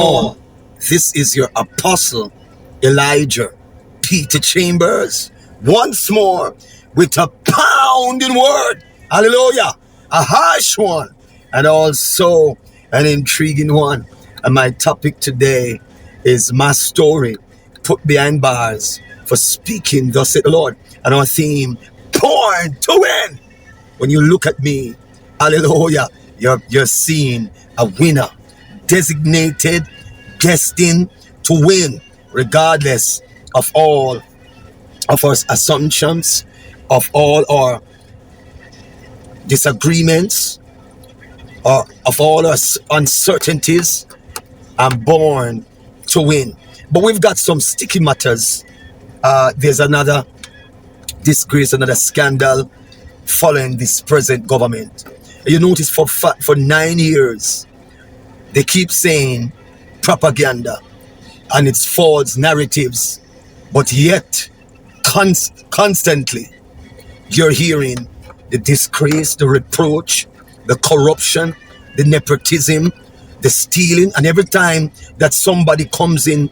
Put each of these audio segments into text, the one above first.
Oh, this is your apostle, Elijah Peter Chambers, once more with a pounding word. Hallelujah. A harsh one and also an intriguing one. And my topic today is my story put behind bars for speaking, thus said the Lord. And our theme, born to win. When you look at me, hallelujah, you're seeing a winner, designated, destined to win, regardless of all of our assumptions, of all our disagreements, or of all our uncertainties. I'm born to win. But we've got some sticky matters. There's another disgrace, another scandal following this present government. You notice for 9 years, they keep saying propaganda and it's false narratives, but yet constantly you're hearing the disgrace, the reproach, the corruption, the nepotism, the stealing. And every time that somebody comes in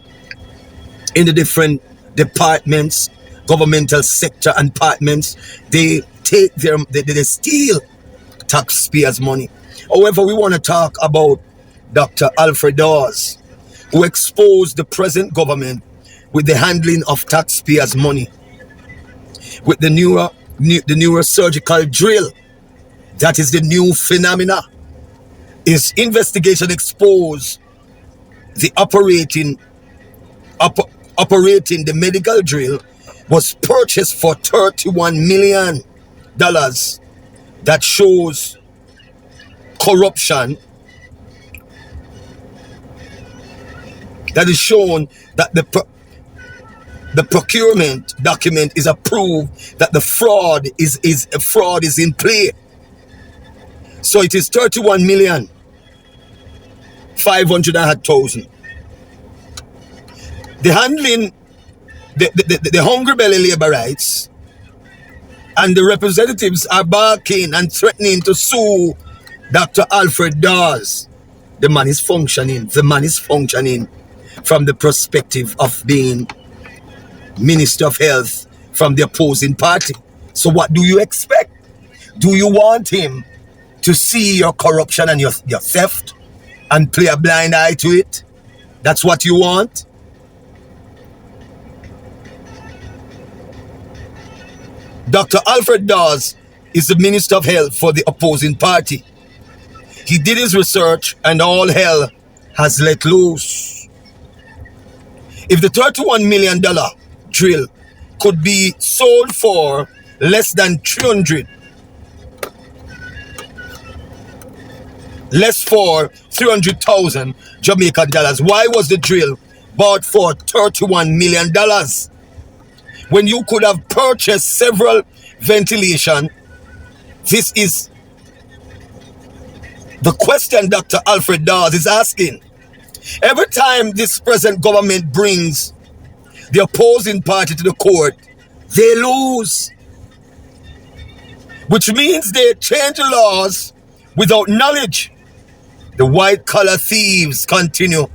the different departments, governmental sector and departments, they take they steal taxpayers' money. However, we want to talk about Dr. Alfred Dawes, who exposed the present government with the handling of taxpayers' money, with the neurosurgical drill. That is the new phenomena. His investigation exposed the operating the medical drill was purchased for $31 million. That shows corruption. That is shown that the procurement document is approved, that the fraud is in play. So it is 31,500,000. The handling, the hungry belly labor rights, and the representatives are barking and threatening to sue Dr. Alfred Dawes. The man is functioning. The man is functioning from the perspective of being Minister of Health from the opposing party. So what do you expect? Do you want him to see your corruption and your theft and play a blind eye to it? That's what you want? Dr. Alfred Dawes is the Minister of Health for the opposing party. He did his research and all hell has let loose. If the $31 million drill could be sold for less than 300,000 Jamaican dollars, why was the drill bought for $31 million? When you could have purchased several ventilation? This is the question Dr. Alfred Dawes is asking. Every time this present government brings the opposing party to the court, they lose. Which means they change the laws without knowledge. The white-collar thieves continue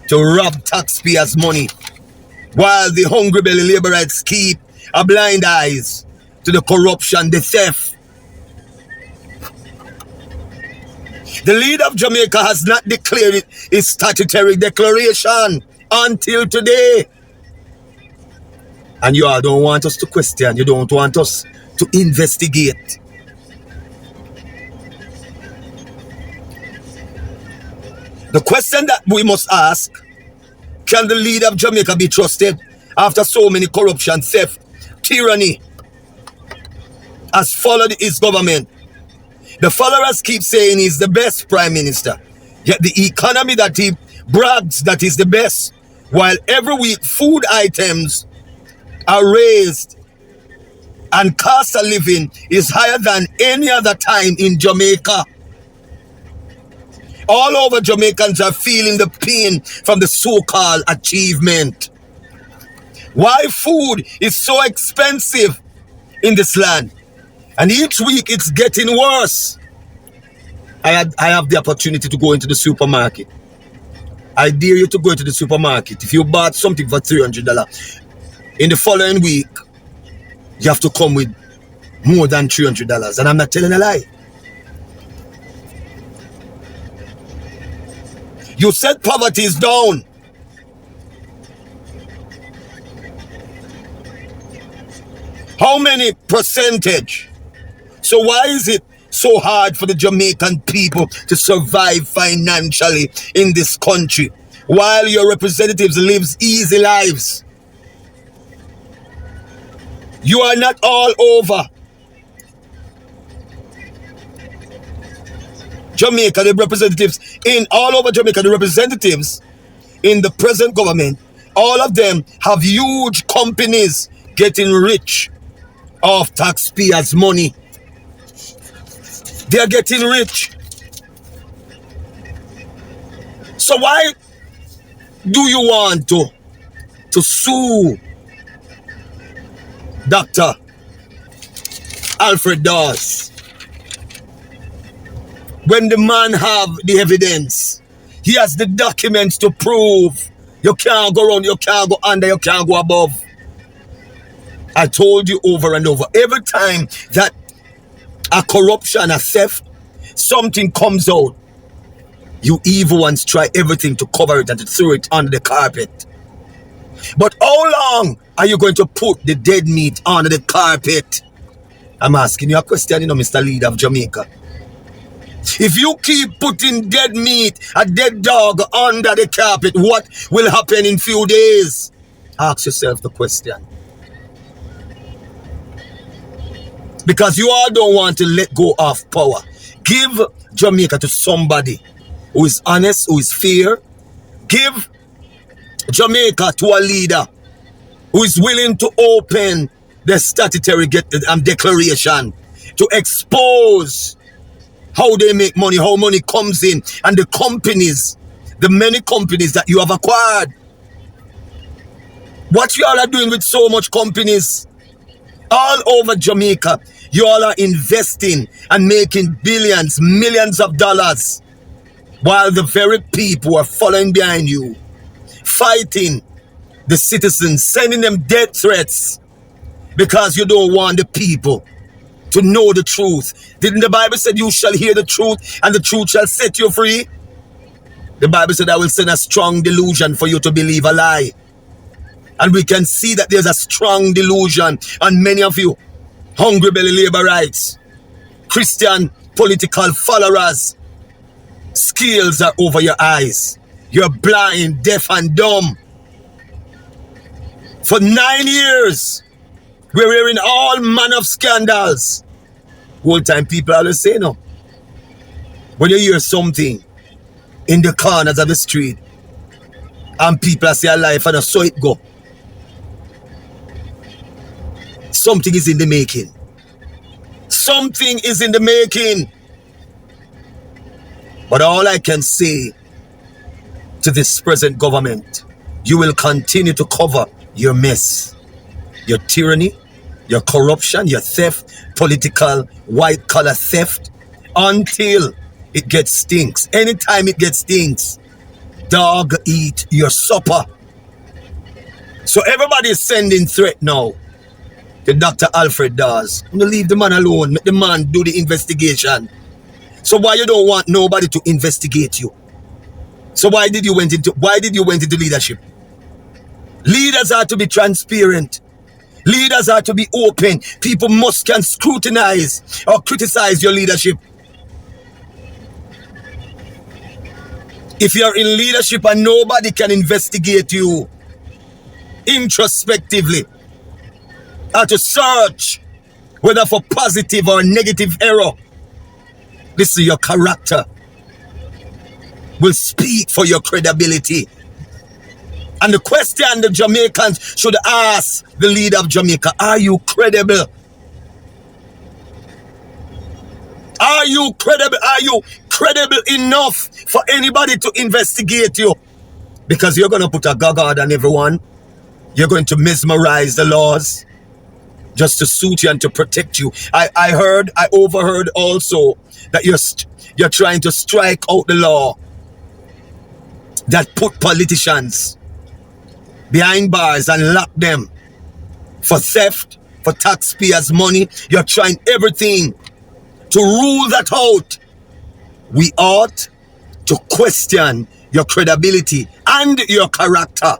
to rob taxpayers' money, while the hungry belly laborites keep a blind eyes to the corruption, the theft. The leader of Jamaica has not declared its statutory declaration until today. And you all don't want us to question. You don't want us to investigate. The question that we must ask, can the leader of Jamaica be trusted after so many corruption, theft, tyranny has followed his government? The followers keep saying he's the best prime minister, yet the economy that he brags that is the best, while every week food items are raised and cost of living is higher than any other time in Jamaica. All over Jamaicans are feeling the pain from the so-called achievement. Why food is so expensive in this land? And each week it's getting worse. I have the opportunity to go into the supermarket. I dare you to go to the supermarket. If you bought something for $300, in the following week, you have to come with more than $300. And I'm not telling a lie. You said poverty is down. How many percentage? So why is it so hard for the Jamaican people to survive financially in this country while your representatives live easy lives? You are not all over Jamaica, the representatives in all over Jamaica, the representatives in the present government, all of them have huge companies getting rich off taxpayers' money. They are getting rich. So why do you want to sue Dr. Alfred Dawes when the man have the evidence? He has the documents to prove you can't go around, you can't go under, you can't go above. I told you over and over, every time that a corruption, a theft, something comes out, you evil ones try everything to cover it and to throw it under the carpet. But how long are you going to put the dead meat under the carpet? I'm asking you a question, Mr. Leader of Jamaica. If you keep putting dead meat, a dead dog under the carpet, what will happen in few days? Ask yourself the question. Because you all don't want to let go of power. Give Jamaica to somebody who is honest, who is fair. Give Jamaica to a leader who is willing to open the statutory declaration to expose how they make money, how money comes in, and the companies, the many companies that you have acquired. What you all are doing with so much companies all over Jamaica, you all are investing and making billions, millions of dollars, while the very people are following behind you, fighting the citizens, sending them death threats because you don't want the people to know the truth. Didn't the Bible say you shall hear the truth and the truth shall set you free? The Bible said I will send a strong delusion for you to believe a lie. And we can see that there's a strong delusion on many of you. Hungry belly labor rights, Christian political followers. Scales are over your eyes. You're blind, deaf and dumb. For 9 years, we're hearing all manner of scandals. Whole time people always say no. When you hear something in the corners of the street and people are saying life and so it go, something is in the making. Something is in the making. But all I can say to this present government, you will continue to cover your mess, your tyranny, your corruption, your theft, political white-collar theft, until it gets stinks. Anytime it gets stinks, dog eat your supper. So everybody is sending threat now to Dr. Alfred Dawes. You leave the man alone, make the man do the investigation. So why you don't want nobody to investigate you? So why did you went into leadership? Leaders are to be transparent. Leaders are to be open. People can scrutinize or criticize your leadership. If you're in leadership and nobody can investigate you introspectively, or to search whether for positive or negative error, listen, your character will speak for your credibility. And the question the Jamaicans should ask the leader of Jamaica, are you credible? Are you credible? Are you credible enough for anybody to investigate you? Because you're going to put a guard on everyone. You're going to mesmerize the laws just to suit you and to protect you. I overheard also that you're trying to strike out the law that put politicians behind bars and lock them for theft, for taxpayers' money. You're trying everything to rule that out. We ought to question your credibility and your character.